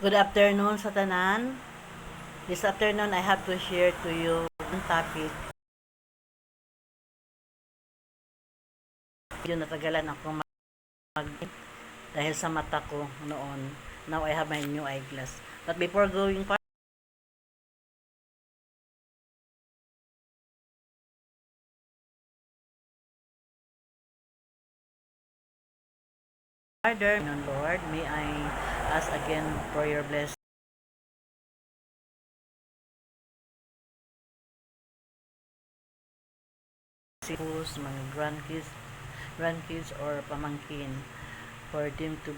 Good afternoon sa tanan. This afternoon, I have to share to you one topic. Medyo natagalan ako dahil sa mata ko noon. Now, I have my new eyeglass. But before going further, Lord, may I ask again for your blessing. Mga grandkids or pamangkin, for them to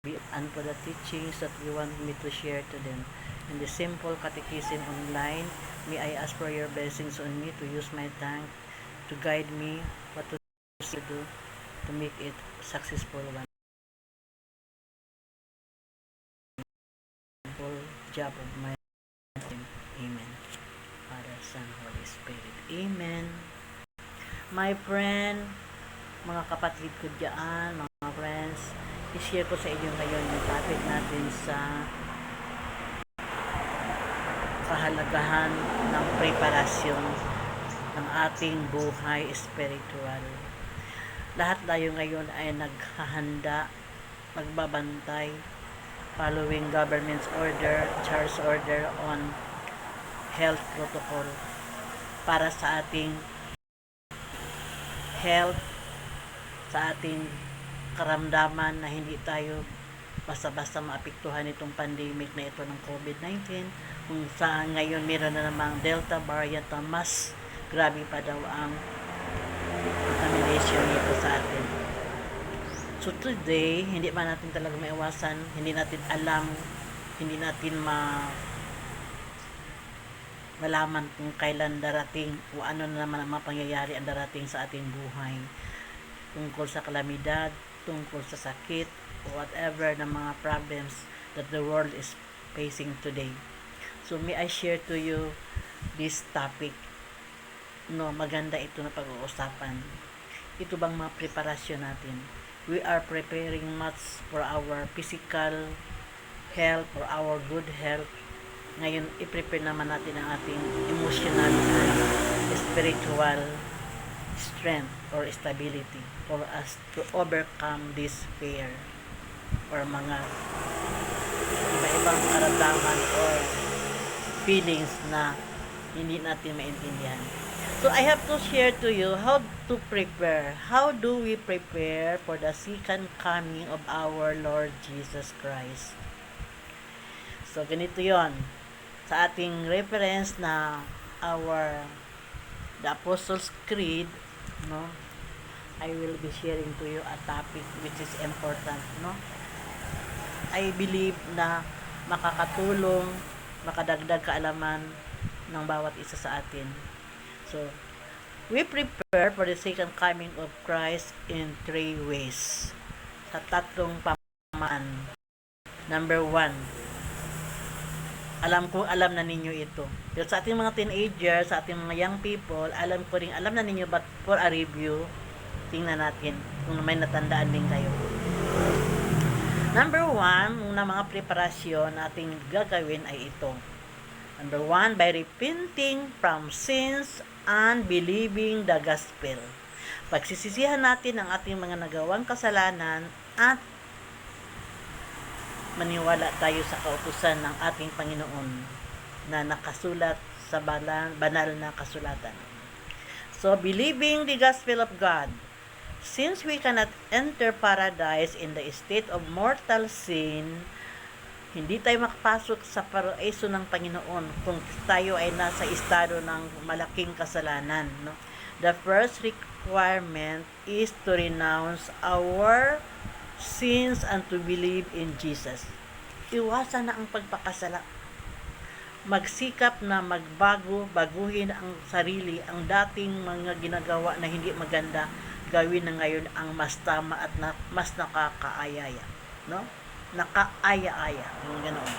be and for the teachings that you want me to share to them. In the simple catechism online, may I ask for your blessings on me to use my tongue to guide me what to do to make it successful one. Full job of my life. Amen. Father, Son, Holy Spirit. Amen. My friend, mga kapatid ko dyan, mga friends, i-share ko sa inyo ngayon yung topic natin sa kahalagahan ng preparasyon ng ating buhay spiritual. Lahat tayo ngayon ay naghahanda, nagbabantay, following government's order, charge order on health protocol para sa ating health, sa ating karamdaman na hindi tayo basta-basta maapektuhan itong pandemic na ito ng COVID-19, kung saan ngayon meron na namang Delta variant na mas grabe pa daw ang contamination nito sa atin. So today, hindi man natin talaga maiwasan, hindi natin alam, hindi natin malaman kung kailan darating o ano na naman ang mga pangyayari ang darating sa ating buhay, tungkol sa kalamidad, tungkol sa sakit, o whatever na mga problems that the world is facing today. So may I share to you this topic. No, maganda ito na pag-uusapan. Ito bang mga preparasyon natin? We are preparing much for our physical health, for our good health. Ngayon, i-prepare naman natin ang ating emotional and spiritual strength or stability for us to overcome this fear or mga iba-ibang karamdaman or feelings na hindi natin maintindihan. So I have to share to you how to prepare. How do we prepare for the second coming of our Lord Jesus Christ? So ganito yon sa ating reference na the Apostles' Creed, no? I will be sharing to you a topic which is important, no? I believe na makakatulong, makadagdag kaalaman ng bawat isa sa atin. So, we prepare for the second coming of Christ in 3 ways. Sa tatlong pamaan. Number 1, alam na ninyo ito. Pero sa ating mga teenagers, sa ating mga young people, alam na ninyo, but for a review, tingnan natin kung may natandaan din kayo. Number 1, una mga preparasyon nating gagawin ay ito. Number 1, by repenting from sins and believing the gospel. Pagsisisihan natin ang ating mga nagawang kasalanan at maniwala tayo sa kautusan ng ating Panginoon na nakasulat sa banal na kasulatan. So, believing the gospel of God. Since we cannot enter paradise in the state of mortal sin, hindi tayo makapasok sa paraiso ng Panginoon kung tayo ay nasa estado ng malaking kasalanan, no? The first requirement is to renounce our sins and to believe in Jesus. Iwasan na ang pagpakasala. Magsikap na baguhin ang sarili, ang dating mga ginagawa na hindi maganda, gawin na ngayon ang mas tama at mas nakakaaya, no? Nakaaya-aya, yung ganoon.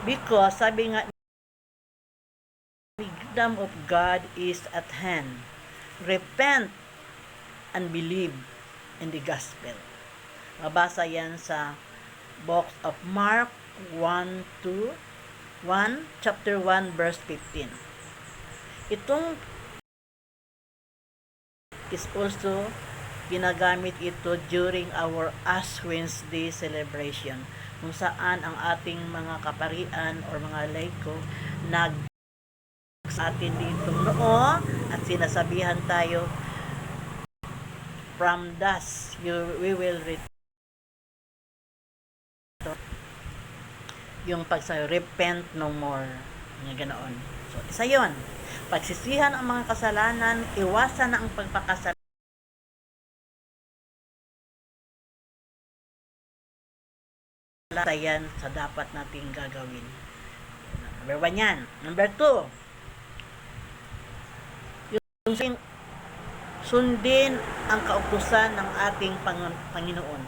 Because sabi nga, the kingdom of God is at hand. Repent and believe in the gospel. Mabasa yan sa book of Mark 1 to 1, chapter 1, verse 15. Itong is also ginagamit ito during our Ash Wednesday celebration, kung saan ang ating mga kaparian or mga laiko nag sa atin ditong noo at sinasabihan tayo, from dust we will return. Yung repent no more, yung ganoon. So isa yon, pagsisihan ang mga kasalanan, iwasan na ang pagpakasalanan yan sa dapat nating gagawin. Number 1 yan. Number 2, yung sundin ang kautusan ng ating Panginoon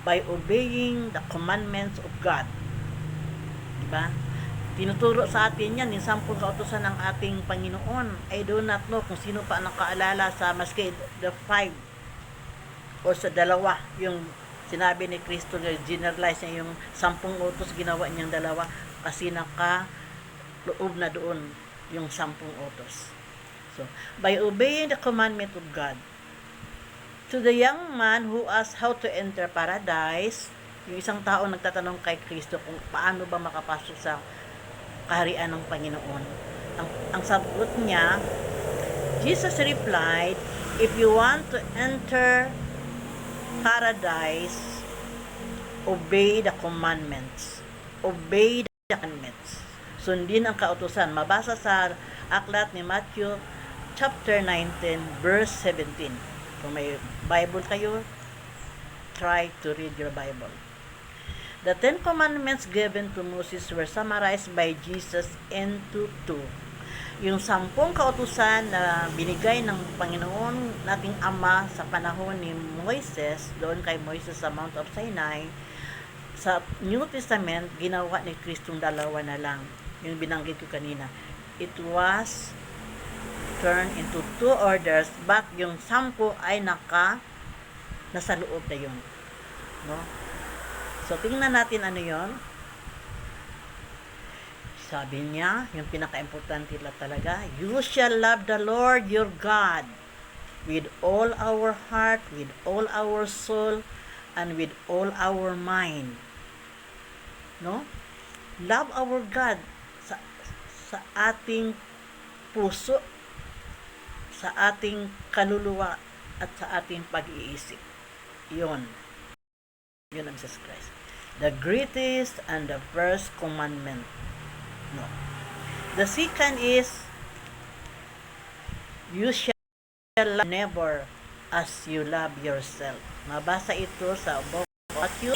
by obeying the commandments of God. Diba? Tinuturo sa atin yan, yung 10 kautusan ng ating Panginoon. I do not know kung sino pa nakaalala sa maski the 5 o sa 2, yung sinabi ni Kristo, generalize niya yung 10 utos, ginawa niyang 2 kasi nakaloob na doon yung 10 utos. So, by obeying the commandment of God, to the young man who asked how to enter paradise, yung isang tao nagtatanong kay Kristo kung paano ba makapasok sa kaharian ng Panginoon. Ang sagot niya, Jesus replied, if you want to enter paradise, obey the commandments. Obey the commandments. Sundin ang kautusan. Mabasa sa aklat ni Matthew chapter 19 verse 17. Kung may Bible kayo, try to read your Bible. The 10 commandments given to Moses were summarized by Jesus into 2. Yung 10 kautusan na binigay ng Panginoon nating Ama sa panahon ni Moises, doon kay Moises sa Mount of Sinai, sa New Testament, ginawa ni Kristong 2 na lang. Yung binanggit ko kanina. It was turned into 2 orders, but yung 10 ay nasa loob na yun. No? So, tingnan natin ano yun. Sabi niya, yung pinaka-importante talaga, you shall love the Lord your God with all our heart, with all our soul, and with all our mind. No? Love our God sa ating puso, sa ating kaluluwa, at sa ating pag-iisip. Yun ang Jesus Christ. The greatest and the first commandment. No. The second is, you shall love neighbor as you love yourself. Mabasa ito sa Matthew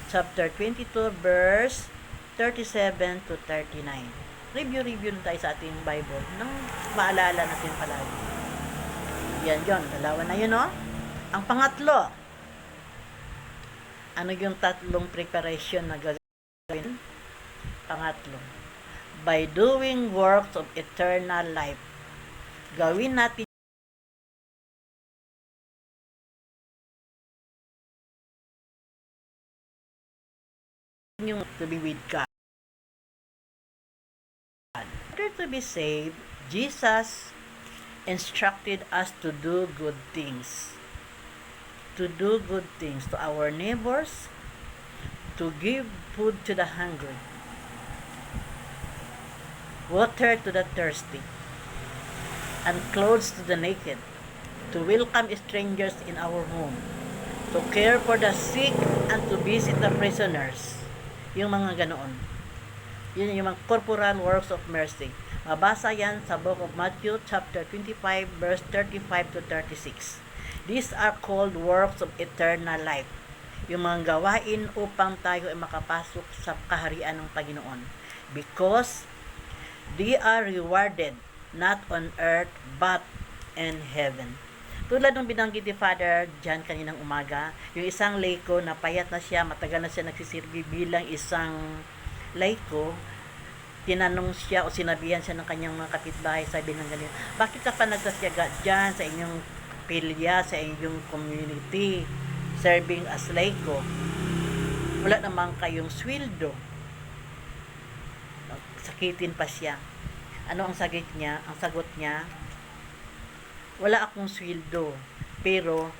chapter 22 verse 37 to 39. Review tayo sa ating Bible nang maalala natin palagi. Yan yun. 2 na yun, no? Ang pangatlo, ano yung 3 preparation na gagawin? Pangatlo, by doing works of eternal life. Gawin natin yung to be with God. In order to be saved, Jesus instructed us to do good things. To do good things to our neighbors, to give food to the hungry, water to the thirsty, and clothes to the naked, to welcome strangers in our home, to care for the sick, and to visit the prisoners. Yung mga ganoon. Yun yung mga corporal works of mercy. Mabasa yan sa book of Matthew chapter 25 verse 35 to 36. These are called works of eternal life. Yung mga gawain upang tayo ay makapasok sa kaharian ng Panginoon. Because they are rewarded not on earth but in heaven. Tulad ng binanggit ni Father John kaninang umaga, yung isang laiko na payat na siya, matagal na siya nagsisirbi bilang isang laiko, tinanong siya o sinabihan siya ng kanyang mga kapitbahay, sabi ng ganyan, bakit ka pa nagsasyaga dyan sa inyong kapilya sa inyong community, serving as laiko. Wala naman kayong sweldo. Sakitin pa siya. Ano ang sagot niya? Ang sagot niya, wala akong sweldo, pero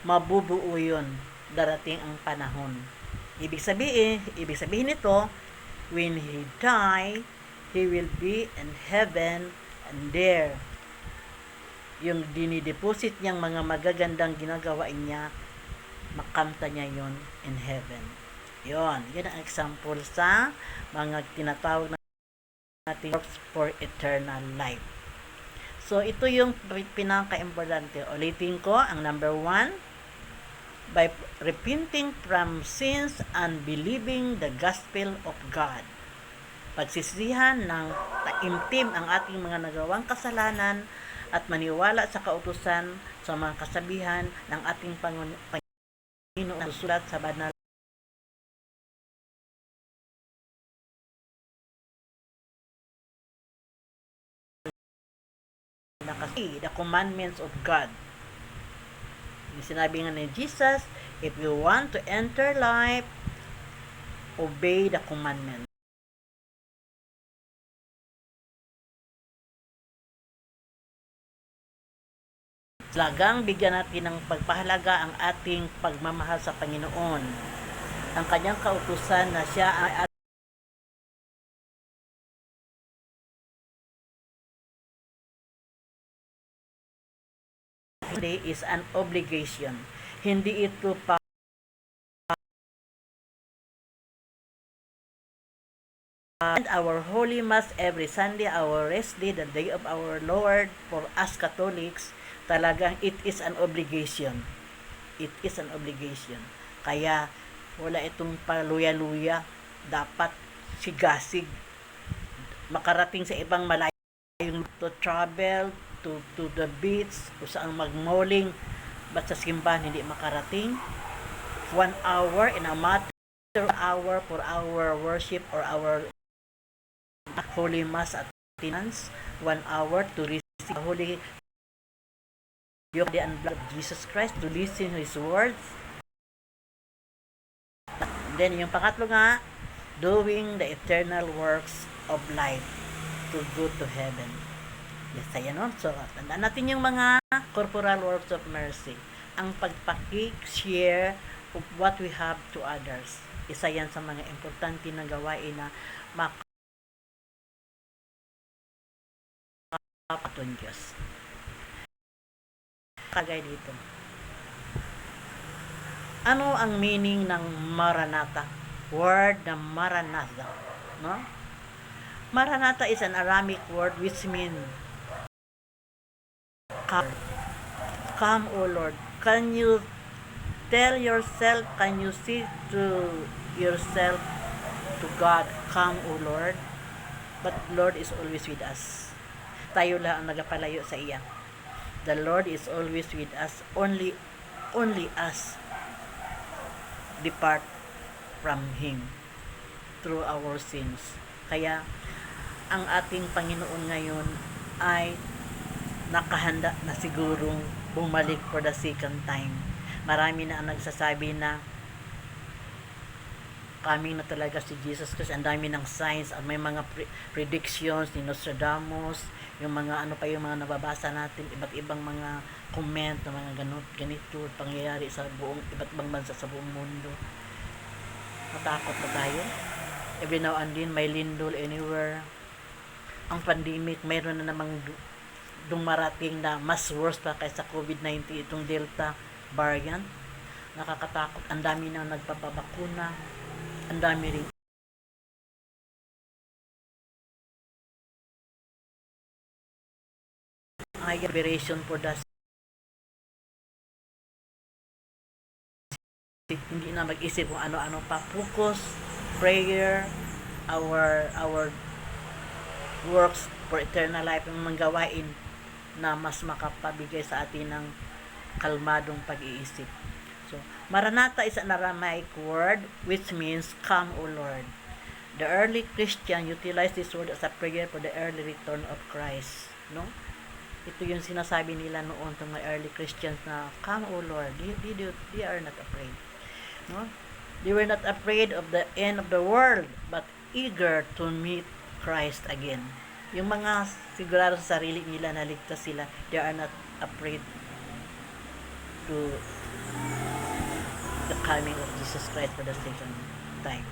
mabubuo yun darating ang panahon. Ibig sabihin nito, when he die, he will be in heaven, and there, yung dinideposit niyang mga magagandang ginagawa niya, makamta niya yon in heaven. Yon ang example sa mga tinatawag natin works for eternal life. So, ito yung pinaka-importante. Ulitin ko, ang number 1, by repenting from sins and believing the gospel of God. Pagsisihan ng taimtim ang ating mga nagawang kasalanan at maniwala sa kautusan sa mga kasabihan ng ating Panginoon sulat sa banal na kasi the commandments of God. Sinabi nga ni Jesus, if you want to enter life, obey the commandments. Lagang bigyan natin ng pagpahalaga ang ating pagmamahal sa Panginoon. Ang kanyang kautusan na siya ay is an obligation. Hindi ito pa and our holy mass every Sunday, our rest day, the day of our Lord, for us Catholics, talagang it is an obligation. It is an obligation. Kaya wala itong paluya-luya. Dapat sigasig. Makarating sa ibang malayong to travel, to the beach, kung saan magmoling, but sa simbahan hindi makarating. 1 hour in a matter hour for our worship or our Holy Mass attendance, 1 hour to receive the Holy Eucharist and blood of Jesus Christ, to listen His words. And then yung pangatlo nga, doing the eternal works of life to go to heaven. Yes, ayan o. So, tandaan natin yung mga corporal works of mercy. Ang pagpaki-share of what we have to others. Isa yan sa mga importante na gawain na makapaton Diyos. Kagay dito. Ano ang meaning ng Maranatha? Word na Maranatha. No? Maranatha is an Aramaic word which means come, O Lord. Can you tell yourself, can you say to yourself, to God, come, O Lord? But Lord is always with us. Tayo lang ang nagapalayo sa iya. The Lord is always with us. Only us depart from Him through our sins. Kaya, ang ating Panginoon ngayon ay nakahanda na sigurong bumalik for the second time. Marami na ang nagsasabi na coming na talaga si Jesus kasi ang dami ng signs at may mga predictions ni Nostradamus, yung mga ano pa yung mga nababasa natin, iba't ibang mga comment na mga ganito pangyayari sa iba't ibang bansa sa buong mundo. Matakot na tayo. Every now and then may lindol anywhere. Ang pandemic mayroon na namang dumarating na mas worse pa kaysa COVID-19, itong Delta variant. Nakakatakot. Ang dami na nagpapabakuna. Ang dami rin liberation for the hindi na mag-isip kung ano-ano pa. Focus, prayer, our works for eternal life, yung mga gawain na mas makapabigay sa atin ng kalmadong pag-iisip. So, Maranatha is an Aramaic word which means come, O Lord. The early Christian utilized this word as a prayer for the early return of Christ. No? Ito yung sinasabi nila noon sa mga early Christians na, come, O Lord, they are not afraid. No? They were not afraid of the end of the world, but eager to meet Christ again. Yung mga sigurado sa sarili nila na ligtas sila, they are not afraid to the coming of Jesus Christ for the second time.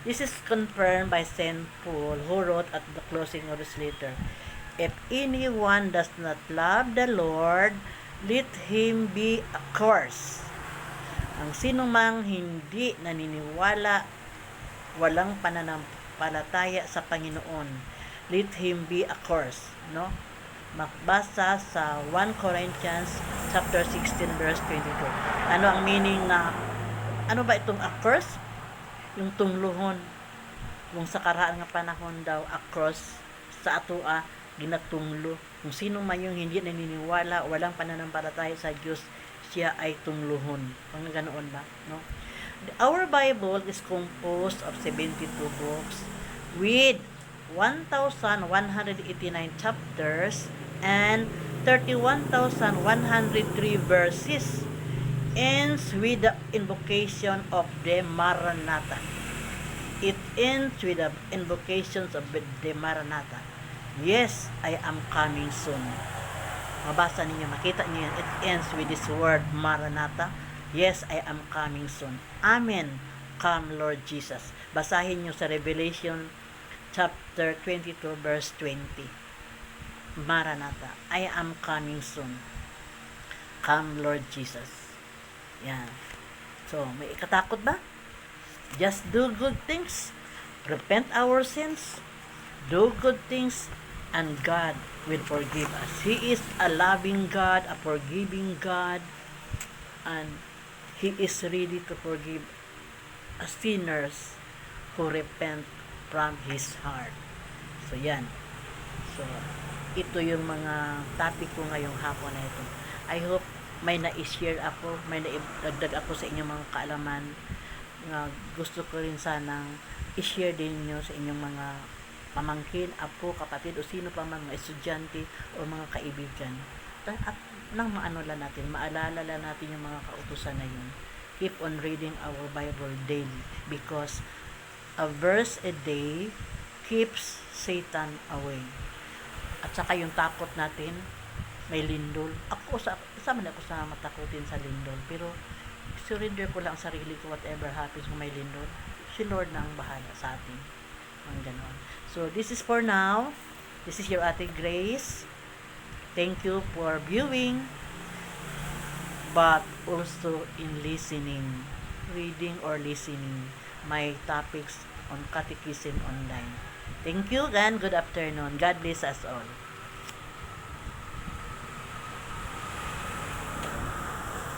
This is confirmed by St. Paul, who wrote at the closing of his letter, if anyone does not love the Lord, let him be accursed. Ang sino mang hindi naniniwala, walang pananampalataya sa Panginoon, let him be accursed. No? Magbasa sa 1 Corinthians chapter 16 verse 22. Ano ang meaning na, ano ba itong accursed? Yung tungluhon. Kung sa karaan nga panahon daw, across sa atua, ginatunglo. Kung sino man yung hindi naniniwala, walang pananampalataya sa Diyos, siya ay tungluhon. Ang ganoon ba? No? Our Bible is composed of 72 books with 1,189 chapters and 31,103 verses. Ends with the invocation of the Maranatha. It ends with the invocations of the Maranatha. Yes, I am coming soon. Mabasa ninyo, makita niyo yan. It ends with this word, Maranatha. Yes, I am coming soon. Amen. Come, Lord Jesus. Basahin niyo sa Revelation chapter 22 verse 20. Maranatha. I am coming soon. Come, Lord Jesus. Yan. So, may ikatakot ba? Just do good things. Repent our sins. Do good things and God will forgive us. He is a loving God, a forgiving God, and He is ready to forgive sinners who repent from His heart. So, yan. So, ito yung mga topic ko ngayong hapon na ito. I hope may na-share ako, may na-dagdag ako sa inyong mga kaalaman. Gusto ko rin sanang i-share din nyo sa inyong mga pamangkin, apo, kapatid, o sino pa man, mga estudyante o mga kaibigan. At nang maano lang natin, maalala lang natin yung mga kautusan na yun. Keep on reading our Bible daily because a verse a day keeps Satan away. At saka yung takot natin, may lindol. Isa man ako sa matakutin sa lindol. Pero, surrender ko lang ang sarili ko whatever happens kung may lindol. Si Lord na ang bahala sa atin. Ang ganon. So, this is for now. This is your Ate Grace. Thank you for viewing, but also in listening, reading or listening my topics on Catechism Online. Thank you and good afternoon. God bless us all.